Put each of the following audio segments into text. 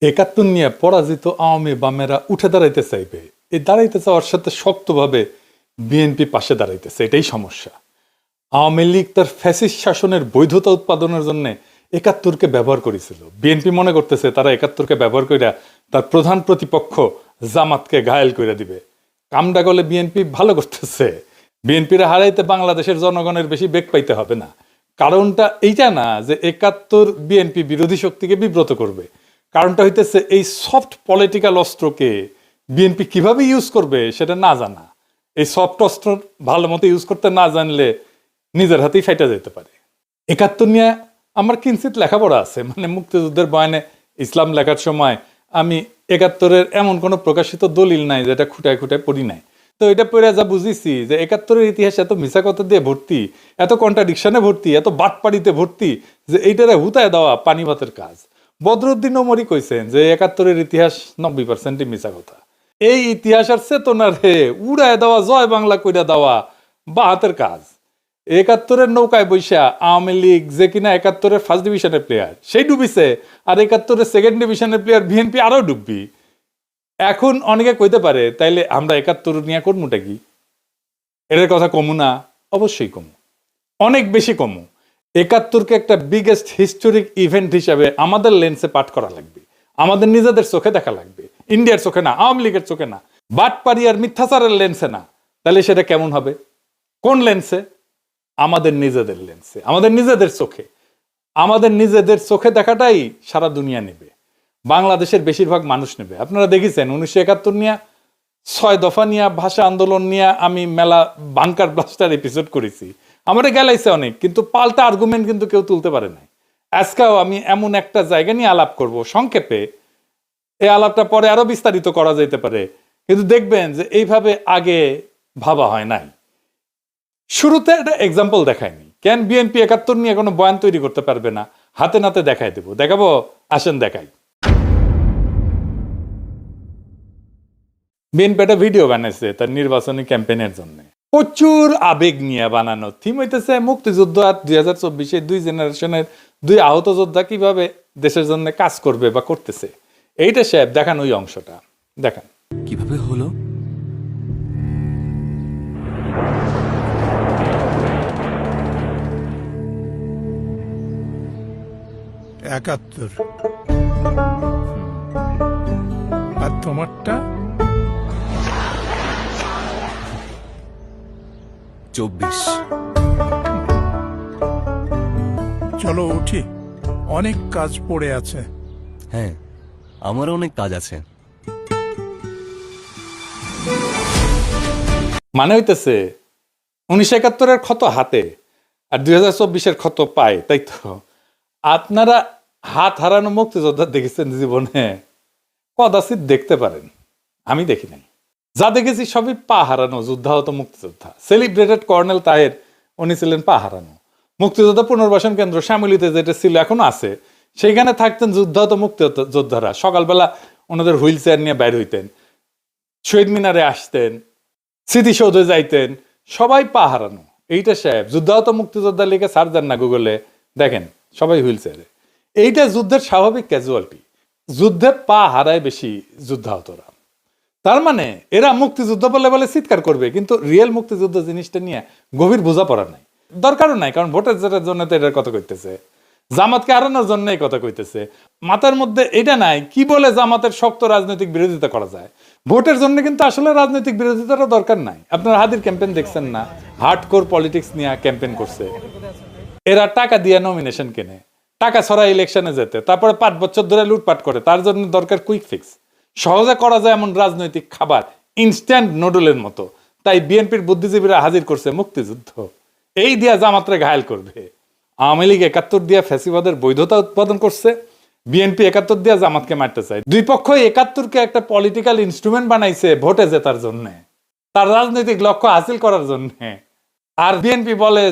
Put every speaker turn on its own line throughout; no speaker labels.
একাত্তর নিয়ে পরাজিত আওয়ামী বামেরা উঠে দাঁড়াইতে চাইবে, এই দাঁড়াইতে চাওয়ার সাথে শক্তভাবে বিএনপি পাশে দাঁড়াইতেছে, এটাই সমস্যা। আওয়ামী লীগ তার ফ্যাসিস্ট শাসনের বৈধতা উৎপাদনের জন্য একাত্তরকে ব্যবহার করেছিল। বিএনপি মনে করতেছে তারা একাত্তরকে ব্যবহার কইরা তার প্রধান প্রতিপক্ষ জামাতকে ঘায়েল করে দিবে। কামডা গলে বিএনপি ভালো করতেছে। বিএনপির হারাইতে বাংলাদেশের জনগণের বেশি বেগ পাইতে হবে না। কারণটা এইটা না যে একাত্তর বিএনপি বিরোধী শক্তিকে বিব্রত করবে, কারণটা হইতেছে এই সফট পলিটিক্যাল অস্ত্রকে বিএনপি কিভাবে ইউজ করবে সেটা না জানা। এই সফট অস্ত্র ভালো মতো ইউজ করতে না জানলে নিজের হাতেই ফাইটা যেতে পারে। একাত্তর নিয়ে আমার কিঞ্চিত লেখাপড়া আছে, মানে মুক্তিযুদ্ধের বয়ানে ইসলাম লেখার সময় আমি একাত্তরের এমন কোনো প্রকাশিত দলিল নাই যেটা খুঁটায় খুঁটায় পড়ি নাই। তো এটা পড়ে যা বুঝেছি যে একাত্তরের ইতিহাস এত মিছা কথা দিয়ে ভর্তি, এত কন্ট্রাডিকশনে ভর্তি, এত বাটপাড়িতে ভর্তি যে এইটারে হুতায় দেওয়া পানি ভাতের কাজ। বদরুদ্দিন ওমরই কইছেন যে একাত্তরের ইতিহাস 90% মিছা কথা। এই ইতিহাসের চেতনারে উড়ায় দেওয়া, জয় বাংলা কইরা দেওয়া বা হাতের কাজ। একাত্তরের নৌকায় বৈশা আওয়ামী লীগ যে কিনা একাত্তরের ফার্স্ট ডিভিশনের প্লেয়ার সেই ডুবিছে, আর একাত্তরের সেকেন্ড ডিভিশনের প্লেয়ার বিএনপি আরো ডুববি। এখন অনেকে কইতে পারে তাইলে আমরা একাত্তর নিয়ে করমুটা কি? এর কথা কমু না? অবশ্যই কমু, অনেক বেশি কমু। একাত্তরকে একটা বিগেস্ট হিস্টোরিক ইভেন্ট হিসাবে আমাদের লেন্সে পাঠ করা লাগবে, আমাদের নিজেদের চোখে দেখা লাগবে, ইন্ডিয়ার চোখে না, আওয়ামী লীগের চোখে না, বাটপাড়ি আর মিথ্যাচারের লেন্সে না। তাহলে সেটা কেমন হবে? কোন লেন্সে? আমাদের নিজেদের লেন্সে, আমাদের নিজেদের চোখে। আমাদের নিজেদের চোখে দেখাটাই সারা দুনিয়া নেবে, বাংলাদেশের বেশিরভাগ মানুষ নেবে। আপনারা দেখেছেন 1971 নিয়ে, 6 দফা নিয়ে, ভাষা আন্দোলন নিয়ে আমি মেলা বাংকার ব্লাস্টার এপিসোড করেছি, আমারে গেলাইছে অনেক, কিন্তু পাল্টা আর্গুমেন্ট কিন্তু কেউ তুলতে পারে নাই। আজকেও আমি এমন একটা জায়গা নিয়ে আলাপ করব সংক্ষেপে, এই আলাপটা পরে আরো বিস্তারিত করা যেতে পারে, কিন্তু দেখবেন যে এইভাবে আগে ভাবা হয় নাই। শুরুতে একটা এক্সাম্পল দেখায়নি কেন বিএনপি একাত্তর নিয়ে কোনো বয়ান তৈরি করতে পারবে না, হাতে নাতে দেখাই দেবো। দেখাবো? আসেন দেখাই। বিএনপি একটা ভিডিও বানাইছে তার নির্বাচনী ক্যাম্পেইনের জন্য, প্রচুর আবেগ নিয়ে বানানো। থিম হইতেছে মুক্তিযুদ্ধ আর 2024 দুই জেনারেশনের দুই আহত যোদ্ধা কিভাবে দেশের জন্য কাজ করবে বা করতেছে। এইটা সাহেব দেখান, ওই অংশটা দেখান।
কিভাবে হলো?
একাত্তর। আর তোমারটা?
24।
চলো উঠি, অনেক কাজ পড়ে আছে।
হ্যাঁ, আমারও অনেক কাজ আছে।
মানে হইতেছে 1971 ক্ষত হাতে আর 2024 ক্ষত পায়, তাই তো? আপনারা হাত হারানো মুক্তিযোদ্ধা দেখেছেন জীবনে? কদাচিৎ দেখতে পারেন, আমি দেখি নাই। যা দেখেছি সবই পা হারানো যুদ্ধাহত মুক্তিযোদ্ধা। সেলিব্রেটেড কর্নেল তাহের, উনি ছিলেন পা হারানো। মুক্তিযোদ্ধা পুনর্বাসন কেন্দ্র শ্যামলীতে যেটা ছিল এখনো আছে, সেইখানে থাকতেন যুদ্ধাহত মুক্তিযোদ্ধারা। সকালবেলা ওনাদের হুইল চেয়ার নিয়ে বাইর হইতেন, শহীদ মিনারে আসতেন, স্মৃতিসৌধে যাইতেন, সবাই পা হারানো। এইটা সাহেব যুদ্ধাহত মুক্তিযোদ্ধা লিখে সার্চ দেন না গুগলে, দেখেন সবাই হুইল চেয়ারে। এইটা যুদ্ধের স্বাভাবিক ক্যাজুয়ালিটি। যুদ্ধে পা হারায় বেশি যুদ্ধাহতরা। তার মানে এরা মুক্তিযুদ্ধ বলে বলে চিৎকার করবে, কিন্তু রিয়েল মুক্তিযুদ্ধ জিনিসটা নিয়ে গভীর বোঝাপড়া নাই, দরকারও নাই। কারণ ভোটের জন্য তো এটার কথা কইতেছে, জামাতকে হারানোর জন্য এই কথা কইতেছে। মাথার মধ্যে এটা নাই কি বলে জামাতের শক্ত রাজনৈতিক বিরোধিতা করা যায়। ভোটের জন্য কিন্তু আসলে রাজনৈতিক বিরোধিতারও দরকার নাই। আপনারা হাদির ক্যাম্পেইন দেখছেন না? হার্ডকোর পলিটিক্স নিয়ে ক্যাম্পেইন করছে। এরা টাকা দিয়ে নমিনেশন কেনে, টাকা ছড়া ইলেকশনে যেতে, তারপরে 5 বছর ধরে লুটপাট করে। তার জন্য দরকার কুইক ফিক্স, সহজে করা যায় এমন রাজনৈতিক খাবার, ইনস্ট্যান্ট নুডলের মতো। তাই বিএনপির বুদ্ধিজীবীরা হাজির করছে মুক্তিযুদ্ধ, এই দিয়া জামাতরে ঘায়েল করবে। আওয়ামী লীগ 71 দিয়া ফ্যাসিবাদের বৈধতা উৎপাদন করছে, বিএনপি 71 দিয়া জামাতকে মারতে চায়। দুই পক্ষই 71কে একটা পলিটিক্যাল ইনস্ট্রুমেন্ট বানাইছে ভোটে জেতার জন্য, তার রাজনৈতিক লক্ষ্য হাসিল করার জন্য। আর বিএনপি বলে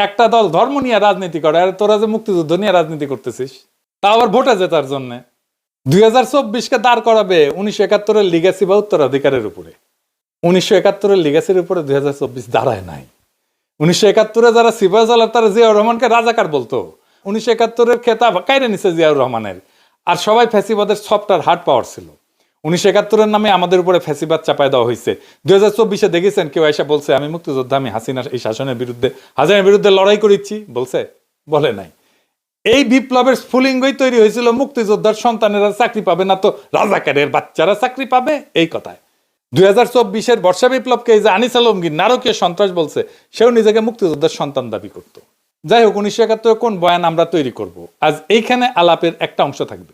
একটা দল ধর্ম নিয়ে রাজনীতি করে, আর তোরা যে মুক্তিযুদ্ধ নিয়ে রাজনীতি করতেছিস, তা আবার ভোটে জেতার জন্য। 2024কে দাঁড় করাবে 1971-এর লিগ্যাসি বা উত্তরাধিকারের উপরে। 1971-এর লিগ্যাসির উপরে 2024 দাঁড়ায় নাই। 1971-এ যারা সিপাহী সালার তারা জিয়াউর রহমানকে রাজাকার বলতো। 1971-এর খেতাব কাইরে নিছে জিয়াউর রহমানের। আর সবাই ফ্যাসিবাদের সফটার হার্ড পাওয়ার ছিল। 1971-এর নামে আমাদের উপরে ফ্যাসিবাদ চাপায় দেওয়া হয়েছে। 2024-এ দেখেছেন কেউ এসে বলছে আমি মুক্তিযোদ্ধা, আমি হাসিনার এই শাসনের বিরুদ্ধে, হাসিনার বিরুদ্ধে লড়াই করেছি, বলছে? বলে নাই। এই বিপ্লবের স্ফুলিঙ্গই তৈরি হয়েছিল মুক্তিযোদ্ধার সন্তানেরা চাকরি পাবে না তো রাজাকারের বাচ্চারা চাকরি পাবে, এই কথায়। 2024-এর বর্ষা বিপ্লবকে এই যে আনিস আলমগীর নারকীয় সন্ত্রাস বলছে, সেও নিজেকে মুক্তিযোদ্ধার সন্তান দাবি করত। যাই হোক, 1971 কোন বয়ান আমরা তৈরি করব, আজ এইখানে আলাপের একটা অংশ থাকবে।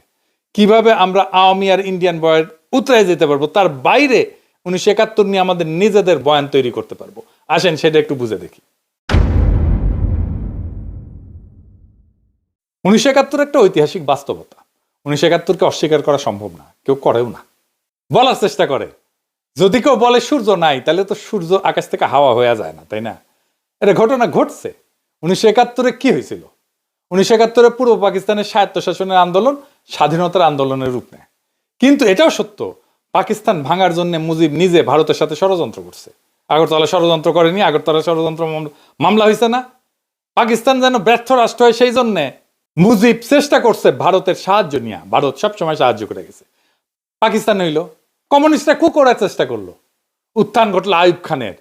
কিভাবে আমরা আওয়ামী আর ইন্ডিয়ান বয়ান উতরায় যেতে পারবো, তার বাইরে 1971 নিয়ে আমাদের নিজেদের বয়ান তৈরি করতে পারবো। আসেন সেটা একটু বুঝে দেখি। 1971 একটা ঐতিহাসিক বাস্তবতা। 1971-কে অস্বীকার করা সম্ভব না, কেউ করেও না। বলার চেষ্টা করে, যদি কেউ বলে সূর্য নাই, তাহলে তো সূর্য আকাশ থেকে হাওয়া হয়ে যায় না, তাই না? এটা ঘটনা ঘটছে। 1971-এ কি হয়েছিল? 1971-এ পূর্ব পাকিস্তানের স্বায়ত্তশাসনের আন্দোলন স্বাধীনতার আন্দোলনের রূপ নেয়। কিন্তু এটাও সত্য, পাকিস্তান ভাঙার জন্য মুজিব নিজে ভারতের সাথে ষড়যন্ত্র করছে। আগরতলা ষড়যন্ত্র করেনি? আগরতলা ষড়যন্ত্র মামলা হয়েছে না? পাকিস্তান যেন ব্যর্থ রাষ্ট্র হয়, সেই জন্যে মুজিব চেষ্টা করছে ভারতের সাহায্য নিয়ে। ভারত সবসময় সাহায্য করে গেছে। পাকিস্তান হইল, কমিউনিস্টরা কু করার চেষ্টা করলো, উত্থান ঘটলো আইয়ুব খানের।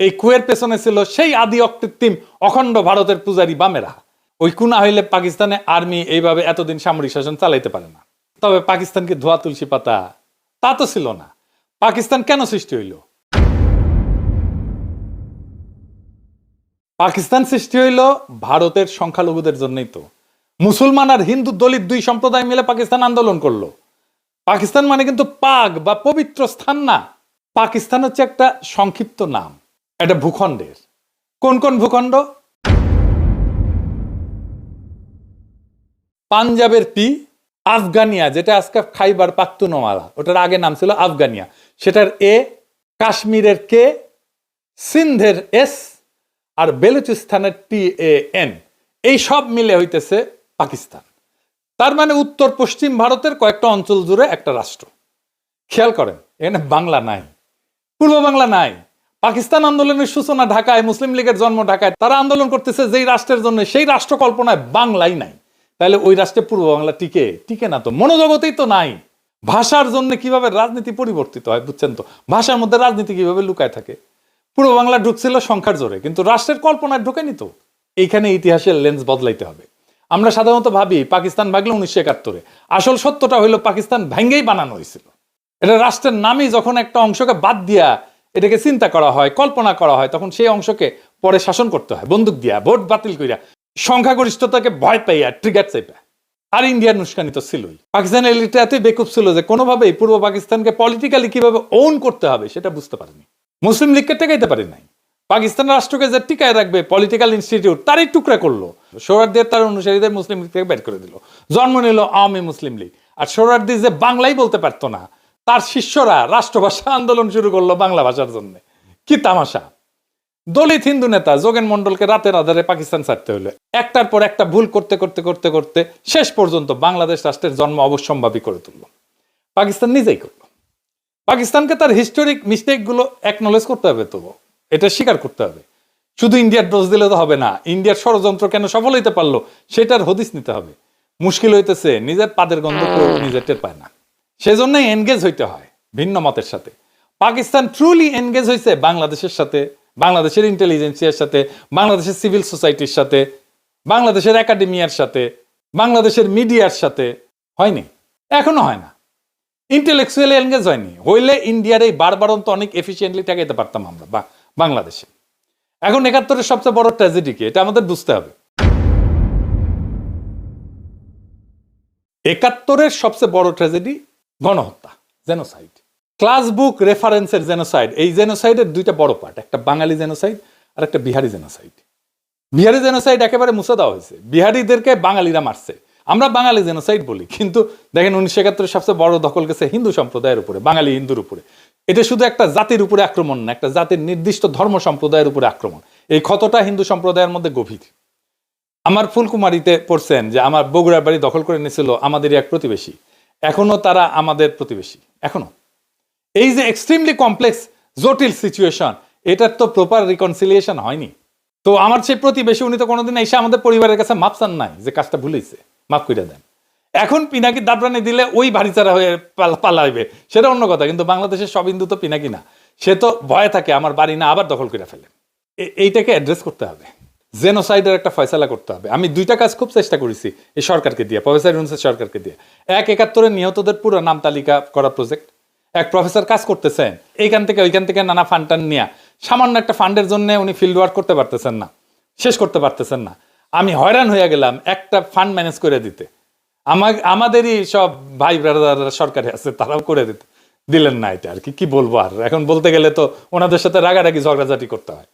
এই কুয়ের পেছনে ছিল সেই আদি অকৃত্রিম অখণ্ড ভারতের পূজারী বামেরা। ওই কুনা হইলে পাকিস্তানে আর্মি এইভাবে এতদিন সামরিক শাসন চালাইতে পারে না। তবে পাকিস্তানকে ধোয়া তুলসী পাতা তা তো ছিল না। পাকিস্তান কেন সৃষ্টি হইল? পাকিস্তান সৃষ্টি হইল ভারতের সংখ্যালঘুদের জন্যই তো। মুসলমান আর হিন্দু দলিত দুই সম্প্রদায় মিলে পাকিস্তান আন্দোলন করলো। পাকিস্তান মানে কিন্তু পাক বা পবিত্র স্থান না। পাকিস্তান হচ্ছে একটা সংক্ষিপ্ত নাম, এটা ভূখণ্ডের। কোন কোন ভূখণ্ড? পাঞ্জাবের পি, আফগানিয়া যেটা আজকে খাইবার পাখতুনওয়ালা, ওটার আগে নাম ছিল আফগানিয়া, সেটার এ, কাশ্মীরের কে, সিন্ধের এস, আর বেলুচিস্তানের TAN, এই সব মিলে হইতেছে পাকিস্তান। তার মানে উত্তর পশ্চিম ভারতের কয়েকটা অঞ্চল জুড়ে একটা রাষ্ট্র। খেয়াল করেন, এখানে বাংলা নাই, পূর্ব বাংলা নাই। পাকিস্তান আন্দোলনের সূচনা ঢাকায়, মুসলিম লীগের জন্ম ঢাকায়। তারা আন্দোলন করতেছে যেই রাষ্ট্রের জন্য, সেই রাষ্ট্র কল্পনায় বাংলাই নাই। তাহলে ওই রাষ্ট্রে পূর্ব বাংলা টিকে? টিকে না তো, মনোজগতেই তো নাই। ভাষার জন্য কিভাবে রাজনীতি পরিবর্তিত হয় বুঝছেন তো? ভাষার মধ্যে রাজনীতি কিভাবে লুকায় থাকে? পূর্ব বাংলা ঢুকছিল সংখ্যার জোরে, কিন্তু রাষ্ট্রের কল্পনায় ঢোকেনি তো। এইখানে ইতিহাসের লেন্স বদলাইতে হবে। আমরা সাধারণত ভাবি পাকিস্তান ভাগলো 1971-এ, আসল সত্যটা হইলো পাকিস্তান ভেঙ্গেই বানানো হয়েছিল। এটা রাষ্ট্রের নামে যখন একটা অংশকে বাদ দিয়া এটাকে চিন্তা করা হয়, কল্পনা করা হয়, তখন সেই অংশকে পরে শাসন করতে হয় বন্দুক দিয়া, ভোট বাতিল করিয়া, সংখ্যাগরিষ্ঠতাকে ভয় পাইয়া, ট্রিগার চাইপা। আর ইন্ডিয়ার উস্কানি তো ছিলই। পাকিস্তানের এলিটটা এতই বেকুব ছিল যে কোনোভাবেই পূর্ব পাকিস্তানকে পলিটিক্যালি কিভাবে ওন করতে হবে সেটা বুঝতে পারেনি। মুসলিম লীগকে টেকাইতে পারে নাই। পাকিস্তান রাষ্ট্রকে যে টিকায় রাখবে পলিটিক্যাল ইনস্টিটিউট, তারই টুকরা করলো। সোহরাওয়ার্দী তার অনুসারীদের মুসলিম লীগ থেকে বের করে দিল, জন্ম নিল আওয়ামী মুসলিম লীগ। আর সোহরাওয়ার্দী যে বাংলাই বলতে পারতো না, তার শিষ্যরা রাষ্ট্রভাষা আন্দোলন শুরু করলো বাংলা ভাষার জন্য। কি তামাশা! দলিত হিন্দু নেতা যোগেন মন্ডলকে রাতের আধারে পাকিস্তান ছাড়তে হলো। একটার পর একটা ভুল করতে করতে করতে করতে শেষ পর্যন্ত বাংলাদেশ রাষ্ট্রের জন্ম অবশ্যম্ভাবী করে তুললো। পাকিস্তান নিজেই করলো। পাকিস্তানকে তার হিস্টোরিক মিস্টেক গুলো অ্যাকনলেজ করতে হবে, তো এটা স্বীকার করতে হবে। শুধু ইন্ডিয়ার দোষ দিলে তো হবে না। ইন্ডিয়ার ষড়যন্ত্র কেন সফল হইতে পারলো সেটার হদিস নিতে হবে। মুশকিল হইতেছে নিজের পাদের গন্ধ কেউ নিজের টের পায় না। সেজন্যই এনগেজ হইতে হয় ভিন্ন মতের সাথে। পাকিস্তান ট্রুলি এনগেজ হয়েছে বাংলাদেশের সাথে, বাংলাদেশের ইন্টেলিজেন্সিয়ার সাথে, বাংলাদেশের সিভিল সোসাইটির সাথে, বাংলাদেশের একাডেমিয়ার সাথে, বাংলাদেশের মিডিয়ার সাথে। হয়নি, এখনো হয় না। ইন্টেলেকচুয়ালি এনগেজ হয়নি। হইলে ইন্ডিয়ার এই বারবারন্ত অনেক এফিসিয়েন্টলি ঠেকাইতে পারতাম আমরা বাংলাদেশে। এখন 71-এর সবচেয়ে বড় ট্র্যাজেডি কি, এটা আমাদের বুঝতে হবে। 71-এর সবচেয়ে বড় ট্র্যাজেডি গণহত্যা, জেনোসাইড। ক্লাস বুক রেফারেন্সের জেনোসাইড। এই জেনোসাইডের দুইটা বড় পার্ট, একটা বাঙালি জেনোসাইড আর একটা বিহারি জেনোসাইড। বিহারি জেনোসাইড একেবারে মুছে দেওয়া হয়েছে, বিহারিদেরকে বাঙালিরা মারছে। আমরা বাঙালি জেনোসাইড বলি, কিন্তু দেখেন 1971-এর সবচেয়ে বড় দখল গেছে হিন্দু সম্প্রদায়ের উপরে, বাঙালি হিন্দুর উপরে। এটা শুধু একটা জাতির উপরে আক্রমণ না, একটা জাতির নির্দিষ্ট ধর্ম সম্প্রদায়ের উপরে আক্রমণ। এই ক্ষতটা হিন্দু সম্প্রদায়ের মধ্যে গভীর। আমার ফুলকুমারিতে পড়ছেন যে আমার বগুড়ার বাড়ি দখল করে নিয়েছিল আমাদেরই এক প্রতিবেশী। এখনো তারা আমাদের প্রতিবেশী, এখনো। এই যে এক্সট্রিমলি কমপ্লেক্স জটিল সিচুয়েশন, এটার তো প্রপার রিকনসিলিয়েশন হয়নি। তো আমার সেই প্রতিবেশী, উনি তো কোনোদিন এসে আমাদের পরিবারের কাছে মাপ চান নাই যে কাজটা ভুলেছে, মাফ করে দেন। এখন পিনাকি দাবরানি দিলে ওই ভারিচারা হয়ে পালাইবে, সেটা অন্য কথা। কিন্তু বাংলাদেশের সব হিন্দু তো পিনাকি না, সে তো ভয়ে থাকে আমার বাড়ি না আবার দখল করে ফেলে। এইটাকে অ্যাড্রেস করতে হবে, জেনোসাইডের একটা ফয়সালা করতে হবে। আমি দুইটা কাজ খুব চেষ্টা করেছি এই সরকারকে দিয়ে, প্রফেসর ইউনূসের সরকারকে দিয়ে। ১/৭১ নিহতদের পুরো নাম তালিকা করা প্রজেক্ট, এক প্রফেসর কাজ করতেছেন এইখান থেকে ওইখান থেকে নানা ফান্ড টান নিয়ে, সামান্য একটা ফান্ডের জন্য উনি ফিল্ড ওয়ার্ক করতে পারতেছেন না, শেষ করতে পারতেছেন না। আমি হয়রান হয়ে গেলাম একটা ফান্ড ম্যানেজ করে দিতে। আমাদেরই সব ভাই ব্রাদাররা সরকারে আছে, তারাও করে দিলেন না। এটা আর কি বলবো, আর এখন বলতে গেলে তো ওনাদের সাথে রাগারাগি ঝগড়াঝাটি করতে হয়।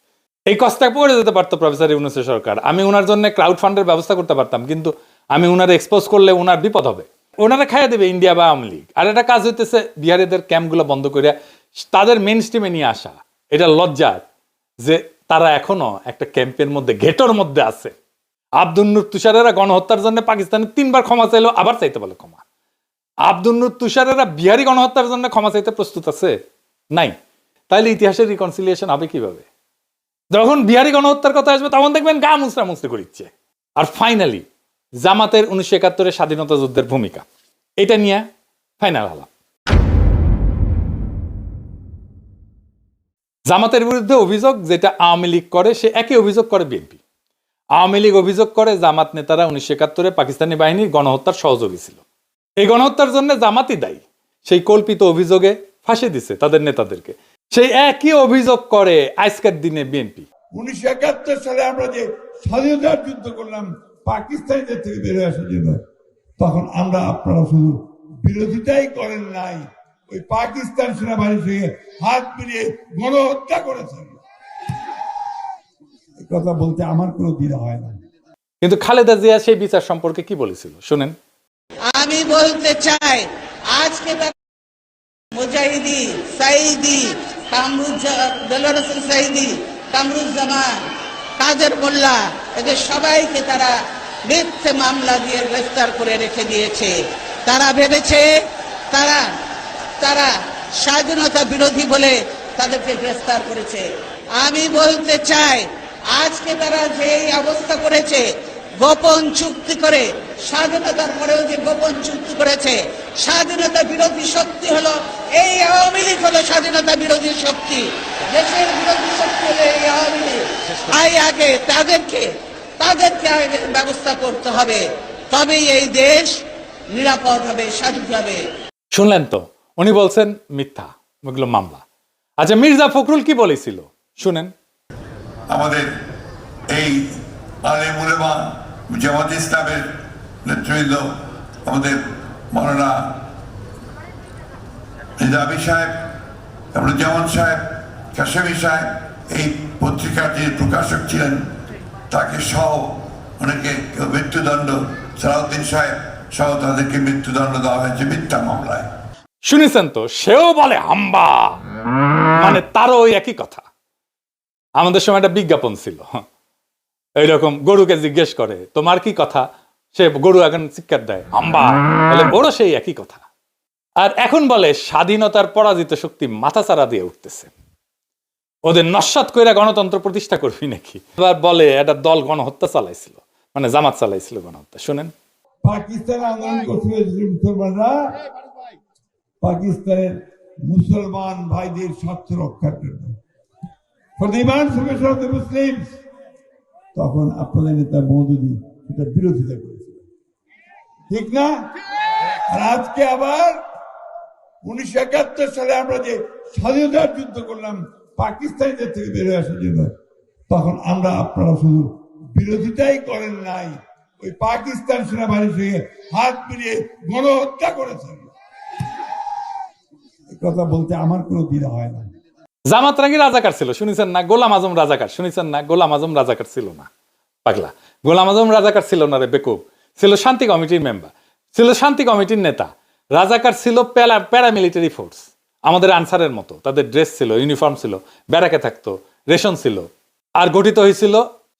এই কষ্টটা করে যেতে পারতো প্রফেসর ইউনূসের সরকার। আমি ওনার জন্য ক্রাউড ফান্ডের ব্যবস্থা করতে পারতাম, কিন্তু আমি ওনার এক্সপোজ করলে ওনার বিপদ হবে, ওনারা খাইয়া দেবে ইন্ডিয়া বা আওয়ামী লীগ। আর একটা কাজ হইতেছে বিহারিদের ক্যাম্পগুলো বন্ধ করে তাদের মেন স্ট্রিমে নিয়ে আসা। এটা লজ্জার যে তারা এখনো একটা ক্যাম্পের মধ্যে, ঘেটোর মধ্যে আছে। আব্দুল নূর তুষারেরা গণহত্যার জন্য পাকিস্তানে 3বার ক্ষমা চাইলো, আবার চাইতে বলে ক্ষমা। আব্দুল নূর তুষারেরা বিহারি গণহত্যার জন্য ক্ষমা চাইতে প্রস্তুত আছে? নাই। তাইলে ইতিহাসের রিকনসিলিয়েশন হবে কিভাবে? যখন বিহারি গণহত্যার কথা আসবে তখন দেখবেন গা মুসরা মুসরি করিচ্ছে। আর ফাইনালি জামাতের 1971 স্বাধীনতা যুদ্ধের ভূমিকা, এটা নিয়ে ফাইনাল হলাম। জামাতের বিরুদ্ধে অভিযোগ যেটা আওয়ামী লীগ করে, সে একই অভিযোগ করে বিএনপি। আওয়ামী লীগ অভিযোগ করে জামাত নেতারা 1971 পাকিস্তানি বাহিনীর গণহত্যার সহযোগী ছিল, এই গণহত্যার জন্য জামাতই দায়ী। সেই কল্পিত অভিযোগে ফাঁসি দিছে তাদের নেতাদেরকে। সেই একই অভিযোগ করে আজকের দিনে বিএনপি।
1971 সালে আমরা যে স্বাধীনতার যুদ্ধ করলাম পাকিস্তানিদের থেকে বেরোয় আসার জন্য, তখন আপনারা শুধু বিরোধিতাই করেন নাই, ওই পাকিস্তান সেনাবাহিনীর সঙ্গে হাত মিলিয়ে গণহত্যা করেছেন। এই কথা বলতে আমার কোনো দ্বিধা হয় না।
কিন্তু খালেদা জিয়া সেই বিচার সম্পর্কে কি বলেছিল শুনেন।
আমি বলতে চাই, আজকে মুজাহিদি সাইদি দেলোয়ার হোসেন সাইদি, কামরুজ্জামান, কাদের মোল্লা, এদের সবাইকে তারা মিথ্যে মামলা দিয়ে গ্রেফতার করে রেখে দিয়েছে। তারা ভেবেছে তারা স্বাধীনতা বিরোধী বলে তাদেরকে গ্রেফতার করেছে। আমি বলতে চাই, আজকে তারা যে অবস্থা করেছে, গোপন চুক্তি করে, স্বাধীনতার পরেও যে গোপন চুক্তি করেছে, স্বাধীনতা বিরোধী শক্তি হলো এই আওয়ামী লীগ, হলো স্বাধীনতা বিরোধী শক্তি, দেশের বিরোধী শক্তি হলো এই আওয়ামী লীগ। আগে তাদেরকে ব্যবস্থা করতে হবে, তবেই এই দেশ নিরাপদ হবে, স্বাধীন হবে।
শুনলেন তো, উনি বলছেন মিথ্যা ওগুলো মামলা। আচ্ছা, মির্জা ফখরুল কি বলেছিল শুনেন।
আমাদের এই আলেম উলেমা জামাত ইসলামের নেতৃবৃন্দ, আমাদের মাওলানা নিজামী সাহেব, জামান সাহেব, কাশেমী সাহেব, এই পত্রিকার যে প্রকাশক ছিলেন তাকে সহ অনেকে মৃত্যুদণ্ড, সালাউদ্দিন সাহেব সহ তাদেরকে মৃত্যুদণ্ড দেওয়া হয়েছে মিথ্যা মামলায়।
শুনেছেন তো, সেও বলে হাম্বা, মানে তারও ওই একই কথা। আমাদের সময় একটা বিজ্ঞাপন ছিল এইরকম, গরুকে জিজ্ঞেস করে তোমার কি কথা, সে গরু এখন চিৎকার দেয় হাম্বা, বলে ওরও সেই একই কথা। আর এখন বলে স্বাধীনতার পরাজিত শক্তি মাথাচাড়া দিয়ে উঠতেছে, ওদের নস্যাৎ কইরা গণতন্ত্র প্রতিষ্ঠা করবি নাকি। এবার বলে একটা দল গণহত্যা চালাইছিল, মানে জামাত চালাইছিল গণহত্যা। শুনেন,
পাকিস্তান আন্দোলন করছিল মুসলমানরা পাকিস্তানের মুসলমান ভাইদের স্বার্থ রক্ষার জন্য, তখন আপনাদের নেতা মওদুদী সেটা বিরোধিতা করেছিল, ঠিক না? আর আজকে আবার 1971 সালে আমরা যে স্বাধীনতার যুদ্ধ করলাম পাকিস্তানিদের থেকে বেরোয় আসার জন্য, তখন আপনারা শুধু বিরোধিতাই করেন নাই, ওই পাকিস্তান সেনাবাহিনীর সঙ্গে হাত মিলিয়ে গণহত্যা করেছেন। এই কথা বলতে আমার কোনো দ্বিধা হয় না।
জামাত নাকি রাজাকার ছিল, শুনেছেন না? গোলাম আজম রাজাকার, শুনেছেন না? গোলাম আজম রাজাকার ছিল না, পাগলা। গোলাম আজম রাজাকার ছিল না রে বেকুব, ছিল শান্তি কমিটির মেম্বার, ছিল শান্তি কমিটির নেতা। রাজাকার ছিল প্যারামিলিটারি ফোর্স, আমাদের আনসারের মতো। তাদের ড্রেস ছিল, ইউনিফর্ম ছিল, ব্যারাকে থাকতো, রেশন ছিল, আর গঠিত হয়েছিল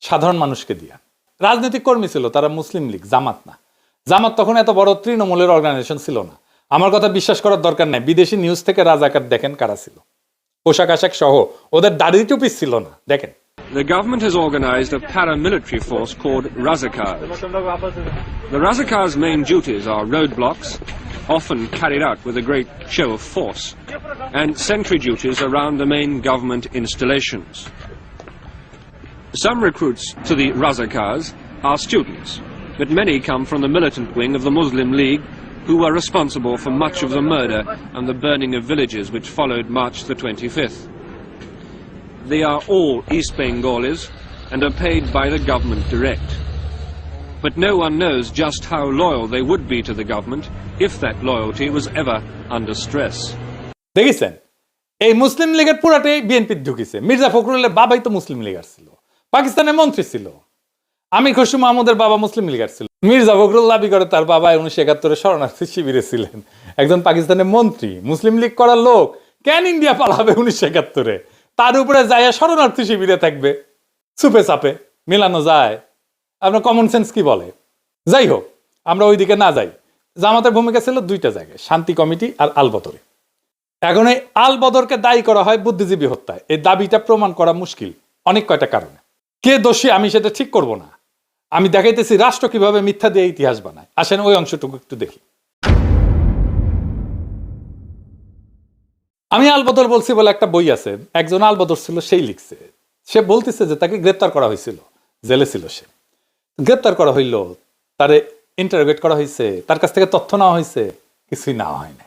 সাধারণ মানুষকে দিয়া। রাজনৈতিক কর্মী ছিল তারা, মুসলিম লীগ, জামাত না। জামাত তখন এত বড় তৃণমূলের অর্গানাইজেশন ছিল না। আমার কথা বিশ্বাস করার দরকার নাই, বিদেশি নিউজ থেকে রাজাকার দেখেন কারা ছিল, পোশাক আশাক সহ। ওদের দাড়ি টুপি ছিল না, দেখেন।
The government has organized a paramilitary force called Razakars. The Razakars' main duties are roadblocks, often carried out with a great show of force, and sentry duties around the main government installations. Some recruits to the Razakars are students, but many come from the militant wing of the Muslim League, who were responsible for much of the murder and the burning of villages which followed March the 25th. They are all East Bengalis and are paid by the government direct. But no one knows just how loyal they would be to the government if that loyalty was ever under stress.
দেখেছেন এই মুসলিম লীগের পুরাটাই BNP ঢুকিছে। Mirza ফখরুলের বাবাই তো মুসলিম লীগার ছিল, পাকিস্তানের মন্ত্রী ছিল। আমির খসরু মাহমুদের বাবা মুসলিম লীগার ছিল। মির্জা ফখরুল দাবি করে তার বাবা 1971 শরণার্থী শিবিরে ছিলেন, একজন পাকিস্তানের মন্ত্রী, মুসলিম লীগ করার লোক। কেন ইন্ডিয়া পালাবে 1971-এ? তার উপরে যায় শরণার্থী শিবিরে থাকবে। সুপে চাপে মেলানো যায়? আপনার কমন সেন্স কি বলে? যাই হোক, আমরা ওইদিকে না যাই। জামাতের ভূমিকা ছিল দুইটা জায়গায়, শান্তি কমিটি আর আলবদরে। এখন এই আলবদরকে দায়ী করা হয় বুদ্ধিজীবী হত্যায়। এই দাবিটা প্রমাণ করা মুশকিল অনেক কয়টা কারণে। কে দোষী আমি সেটা ঠিক করব না, আমি দেখাইতেছি রাষ্ট্র কিভাবে মিথ্যা দিয়ে ইতিহাস বানায়। আসেন ওই অংশটুকু একটু দেখি। আমি আলবদর বলছি বলে একটা বই আছে, একজন আলবদর ছিল সেই লিখছে। সে বলতেছে যে তাকে গ্রেপ্তার করা হয়েছিল, জেলে ছিল সে। গ্রেপ্তার করা হইল, তারে ইন্টারোগেট করা হয়েছে, তার কাছ থেকে তথ্য নেওয়া হয়েছে, কিছুই নেওয়া হয় না।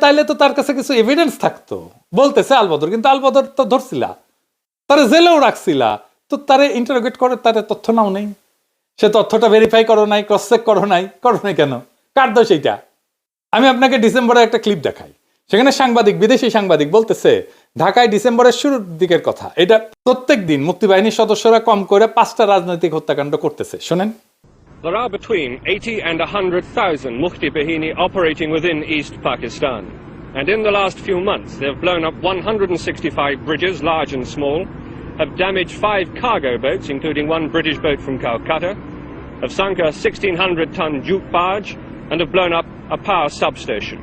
তাইলে তো তার কাছে কিছু এভিডেন্স থাকতো, বলতেছে আলবদর। কিন্তু আলবদর তো ধরছিলা, তারে জেলেও রাখছিলা, তো তারে ইন্টারোগেট করে তারে তথ্য নাও নেই, সে তথ্যটা ভেরিফাই করো নাই, ক্রস চেক করো নাই কেন? কার দোষ এইটা? আমি আপনাকে ডিসেম্বরে একটা ক্লিপ দেখাই। সেখানে সাংবাদিক, বিদেশি সাংবাদিক বলতেছে ঢাকায় ডিসেম্বরের শুরুর দিকের কথা, এটা প্রত্যেক দিন মুক্তিবাহিনীর সদস্যরা কম করে 5টা রাজনৈতিক হত্যাকাণ্ড করতেছে। শোনেন,
There are between 80 and 100,000 Mufti Bahini operating within East Pakistan. And in the last few months, they have blown up 165 bridges, large and small, have damaged 5 cargo boats, including one British boat from Calcutta, have sunk a 1,600-ton jute barge, and have blown up a power substation.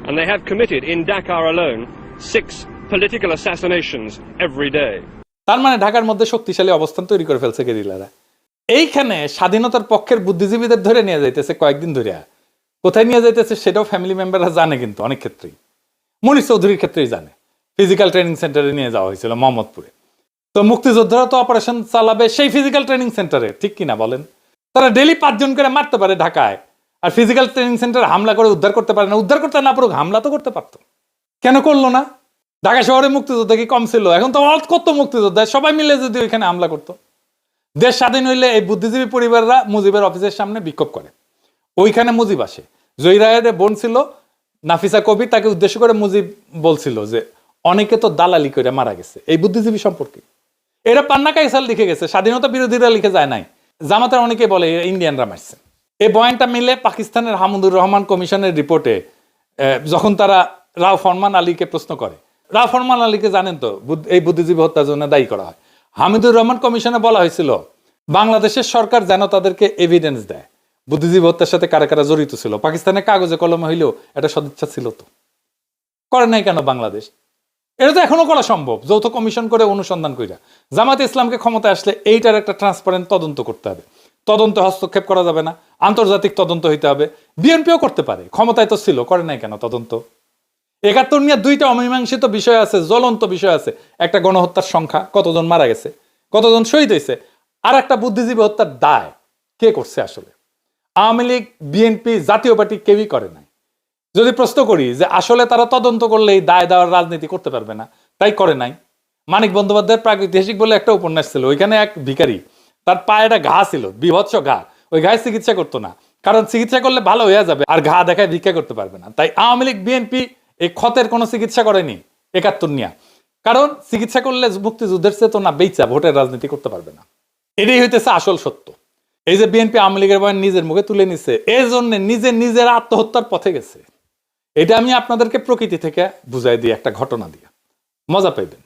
And they have committed, in Dakar alone, 6 political assassinations every day.
তার মানে ঢাকার মধ্যে শক্তিশালী অবস্থান তৈরি করে ফেলছে গেরিলারা। এইখানে স্বাধীনতার পক্ষের বুদ্ধিজীবীদের ধরে নিয়ে যাইতেছে কয়েকদিন ধরে। কোথায় নিয়ে যাইতেছে সেটাও ফ্যামিলি মেম্বাররা জানে, কিন্তু অনেক ক্ষেত্রেই, মনির চৌধুরীর ক্ষেত্রেই জানে। ফিজিক্যাল ট্রেনিং সেন্টারে নিয়ে যাওয়া হয়েছিল মোহাম্মদপুরে। তো মুক্তিযোদ্ধারা তো অপারেশন চালাবে সেই ফিজিক্যাল ট্রেনিং সেন্টারে, ঠিক কিনা বলেন? তারা ডেলি 5 জন করে মারতে পারে ঢাকায়, আর ফিজিক্যাল ট্রেনিং সেন্টারে হামলা করে উদ্ধার করতে পারে না। উদ্ধার করতে না পারুক, হামলা তো করতে পারতো, কেন করলো না? ঢাকা শহরে মুক্তিযোদ্ধা কি কম ছিল? এখন তো কত মুক্তিযোদ্ধা, সবাই মিলে যদি ওইখানে হামলা করতো। দেশ স্বাধীন হইলে এই বুদ্ধিজীবী পরিবাররা মুজিবের অফিসের সামনে বিক্ষোভ করে, ওইখানে মুজিব আসে। জয়রায়ের বোন ছিল নাফিসা কবির, তাকে উদ্দেশ্য করে মুজিব বলছিল যে অনেকে তো দালালি করে মারা গেছে এই বুদ্ধিজীবী সম্পর্কে। এরা পান্না কাইসাল লিখে গেছে, স্বাধীনতা বিরোধীরা লিখে যায় নাই। জামাতের অনেকে বলে ইন্ডিয়ানরা মারছে। এই বয়ানটা মিলে পাকিস্তানের হামুদুর রহমান কমিশনের রিপোর্টে যখন তারা রাও ফরমান আলীকে প্রশ্ন করে, রাও ফরমান আলীকে জানেন তো এই বুদ্ধিজীবী হত্যার জন্য দায়ী করা হয়। হামিদুর রহমান কমিশনে বলা হয়েছিল বাংলাদেশের সরকার যেন তাদেরকে এভিডেন্স দেয় বুদ্ধিজীবী হত্যার সাথে কারা কারা জড়িত ছিল। পাকিস্তানের কাগজে কলমে হইলেও এটা সদিচ্ছা ছিল, তো করে নাই কেন বাংলাদেশ? এটা তো এখনো করা সম্ভব, যৌথ কমিশন করে অনুসন্ধান কইরা। জামাতে ইসলামকে ক্ষমতায় আসলে এইটার একটা ট্রান্সপারেন্ট তদন্ত করতে হবে। তদন্ত হস্তক্ষেপ করা যাবে না, আন্তর্জাতিক তদন্ত হইতে হবে। বিএনপিও করতে পারে, ক্ষমতায় তো ছিল, করে নাই কেন তদন্ত? 71 নিয়ে 2টা অমীমাংসিত বিষয় আছে, জ্বলন্ত বিষয় আছে। একটা গণহত্যার সংখ্যা, কতজন মারা গেছে, কতজন শহীদ হয়েছে, আর একটা বুদ্ধিজীবী হত্যার দায় কে করছে আসলে? আওয়ামী লীগ, বিএনপি, জাতীয় পার্টি কেউই করে নাই। যদি প্রশ্ন করি যে আসলে তারা তদন্ত করলে এই দায় দেওয়ার রাজনীতি করতে পারবে না, তাই করে নাই। মানিক বন্দ্যোপাধ্যায়ের প্রাগৈতিহাসিক বলে একটা উপন্যাস ছিল, ওইখানে এক ভিখারি, তার পায়ে একটা ঘা ছিল, বিভৎস ঘা, ওই ঘায়ে চিকিৎসা করতো না, কারণ চিকিৎসা করলে ভালো হয়ে যাবে, আর ঘা দেখায় ভিক্ষা করতে পারবে না। তাই আওয়ামী লীগ, বিএনপি এই ক্ষতের কোনো চিকিৎসা করেনি 71 নিয়ে, কারণ চিকিৎসা করলে মুক্তিযুদ্ধের চেতনা বেইচা ভোটের রাজনীতি করতে পারবে না। এটাই হইতেছে আসল সত্য। এই যে বিএনপি আওয়ামী লীগের বয়ান নিজের মুখে তুলে নিছে, এই জন্য নিজের আত্মহত্যার পথে গেছে। এটা আমি আপনাদেরকে প্রকৃতি থেকে বুঝাই দিই একটা ঘটনা দিয়ে, মজা পাইবেন।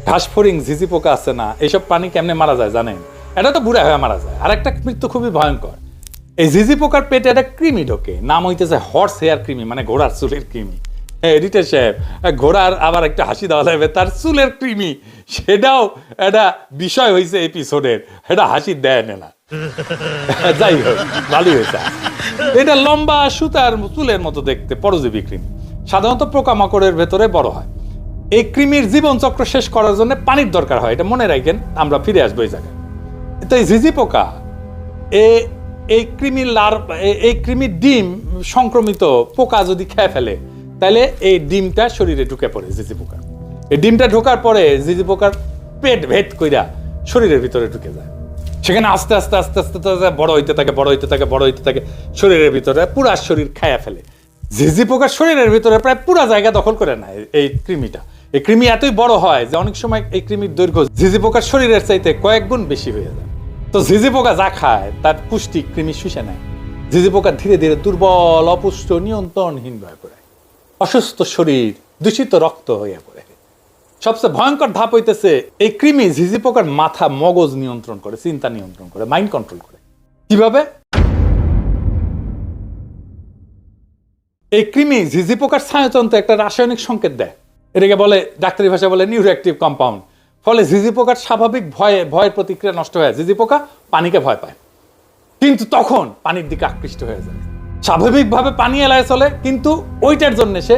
ঘাসফড়িং, ঝিঝি পোকা আছে না, এইসব প্রাণী কেমনে মারা যায় জানেন? এটা তো বুড়া হয়ে মারা যায়। আর একটা মৃত্যু খুবই ভয়ঙ্কর, এই ঝিঝি পোকার পেটে একটা কৃমি ঢোকে, নাম হইতেছে হর্স হেয়ার কৃমি, মানে ঘোড়ার চুলের কৃমি। এডিটর সাহেব, ঘোড়ার আবার একটা হাসি দেওয়া লাগবে, তার চুলের কৃমি, সেটাও একটা বিষয় হয়েছে এপিসোডের, এটা হাসি দেয় না। যাই হোক, ভালোই হয়েছে। এটা লম্বা সুতার চুলের মতো দেখতে, পরজীবী কৃমি, সাধারণত পোকামাকড়ের ভেতরে বড় হয়। এই কৃমির জীবন চক্র শেষ করার জন্য পানির দরকার হয়, এটা মনে রাখেন, আমরা ফিরে আসবো এই জায়গায়। তো এই ঝিঝি পোকা, এই কৃমির ডিম সংক্রমিত পোকা যদি খেয়ে ফেলে, তাহলে এই ডিমটা শরীরে ঢুকে পড়ে ঝিঝি পোকা। এই ডিমটা ঢোকার পরে ঝিঝি পোকার পেট ভেদ কইরা শরীরের ভিতরে ঢুকে যায়। সেখানে আস্তে আস্তে আস্তে আস্তে বড় হইতে থাকে, শরীরের ভিতরে পুরা শরীর খায়া ফেলে। ঝিঝি পোকার শরীরের ভিতরে প্রায় পুরা জায়গা দখল করে নেয় এই কৃমিটা। এই কৃমি এতই বড় হয় যে অনেক সময় এই কৃমির দৈর্ঘ্য ঝিঝি পোকার শরীরের চাইতে কয়েক গুণ বেশি হয়ে যায়। তো ঝিঝি পোকা যা খায় তার পুষ্টি কৃমি শুষে নেয়। ঝিঝি পোকা ধীরে ধীরে দুর্বল, অপুষ্ট, নিয়ন্ত্রণহীন হয়ে পড়ে, অসুস্থ শরীর, দূষিত রক্ত হয়ে পড়ে। সবচেয়ে ভয়ঙ্কর ধাপ হইতেছে, এই কৃমি ঝিঝি পোকার মাথা, মগজ নিয়ন্ত্রণ করে, চিন্তা নিয়ন্ত্রণ করে, মাইন্ড কন্ট্রোল করে। কিভাবে? এই কৃমি ঝিঝি পোকার স্নায়ুতন্ত্রে একটা রাসায়নিক সংকেত দেয়, এটাকে বলে, ডাক্তারি ভাষায় বলে নিউরোঅ্যাক্টিভ কম্পাউন্ড। ফলে ঝিঝি পোকার স্বাভাবিক ভয়ের প্রতিক্রিয়া নষ্ট হয়ে যায়। ঝিঝি পোকা পানিকে ভয় পায়, কিন্তু তখন পানির দিকে আকৃষ্ট হয়ে যায়। স্বাভাবিকভাবে পানি এলায় চলে, কিন্তু ওইটার জন্য সে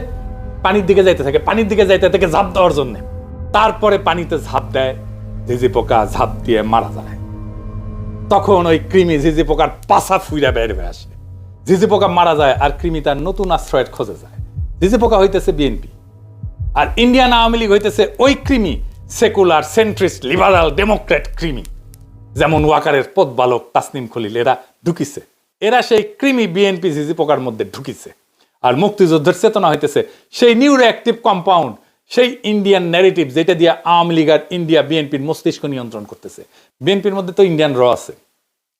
পানির দিকে যাইতে থাকে ঝাঁপ দেওয়ার জন্য। তারপরে পানিতে ঝাঁপ দেয়, ঝিঝি পোকা ঝাঁপ দিয়ে মারা যায়। তখন ওই কৃমি ঝিঝি পোকার পাছা ফুইরা বের হয়ে আসে, ঝিঝি পোকা মারা যায়, আর কৃমি তার নতুন আশ্রয়ের খোঁজে যায়। ঝিঝি পোকা হইতেছে বিএনপি, আর ইন্ডিয়ান আওয়ামী লীগ হইতেছে ওই কৃমি, সেকুলার, সেন্ট্রিস্ট, লিবারাল, ডেমোক্রেট কৃমি, যেমন ওয়াকারের পথবালক তাসনিম খলিল, এরা ঢুকিছে। এরা সেই কৃমি বিএনপি ঝিঝি পোকার মধ্যে ঢুকিছে। আর মুক্তিযুদ্ধের চেতনা হইতেছে সেই নিউরোঅ্যাক্টিভ কম্পাউন্ড, সেই ইন্ডিয়ান ন্যারেটিভ, যেটা দিয়ে আওয়ামী লীগ আর ইন্ডিয়া বিএনপির মস্তিষ্ক নিয়ন্ত্রণ করতেছে। বিএনপির মধ্যে তো ইন্ডিয়ান র আছে,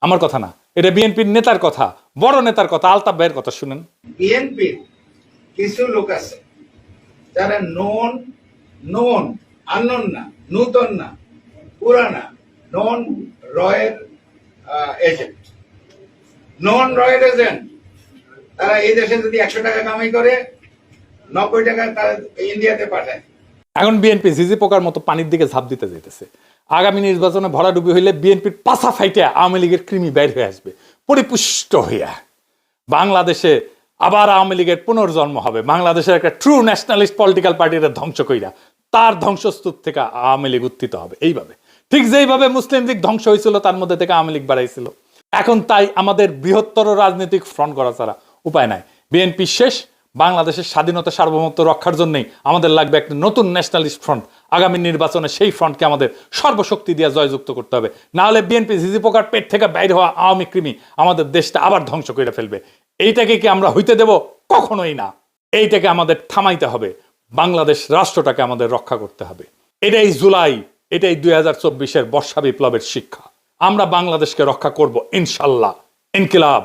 আমার কথা না, এটা বিএনপির নেতার কথা, বড় নেতার কথা, আলতাফ ভাইয়ের কথা শুনেন।
বিএনপির কিছু লোক আছে যারা নন আননোন না, নূতন না, পুরানা, নন রয়ের এজেন্ট, তারা এই দেশে যদি 100 টাকা কামাই করে, 90 টাকা তারা ইন্ডিয়াতে পাঠায়।
এখন বিএনপি ঝিঝি পোকার মতো পানির দিকে ঝাঁপ দিতে যেতেছে। আগামী নির্বাচনে ভরাডুবি হইলে বিএনপির পাছা ফাইটে আওয়ামী লীগের কৃমি বের হয়ে আসবে পরিপুষ্ট হইয়া। বাংলাদেশে আবার আওয়ামী লীগের পুনর্জন্ম হবে। বাংলাদেশের একটা ট্রু ন্যাশনালিস্ট পলিটিক্যাল পার্টির ধ্বংস কইরা তার ধ্বংসস্তূপ থেকে আওয়ামী লীগ উত্থিত হবে। এইভাবে, ঠিক যেইভাবে মুসলিম লীগ ধ্বংস হয়েছিল, তার মধ্যে থেকে আওয়ামী লীগ বাড়াইছিল। এখন তাই আমাদের বৃহত্তর রাজনৈতিক ফ্রন্ট করা ছাড়া উপায় নাই। বিএনপি শেষ, বাংলাদেশের স্বাধীনতা সার্বভৌমত্ব রক্ষার জন্যই আমাদের লাগবে একটা নতুন ন্যাশনালিস্ট ফ্রন্ট। আগামী নির্বাচনে সেই ফ্রন্টকে আমাদের সর্বশক্তি দিয়ে জয়যুক্ত করতে হবে, না হলে বিএনপি ঝিঝি পোকার পেট থেকে বাইরে হওয়া আওয়ামী কৃমি আমাদের দেশটা আবার ধ্বংস করে ফেলবে। এইটাকে কি আমরা হইতে দেব? কখনোই না। এইটাকে আমাদের থামাইতে হবে, বাংলাদেশ রাষ্ট্রটাকে আমাদের রক্ষা করতে হবে। এটাই জুলাই, এটাই 2024-এর বর্ষা বিপ্লবের শিক্ষা। আমরা বাংলাদেশকে রক্ষা করব ইনশাল্লাহ। ইনকিলাব।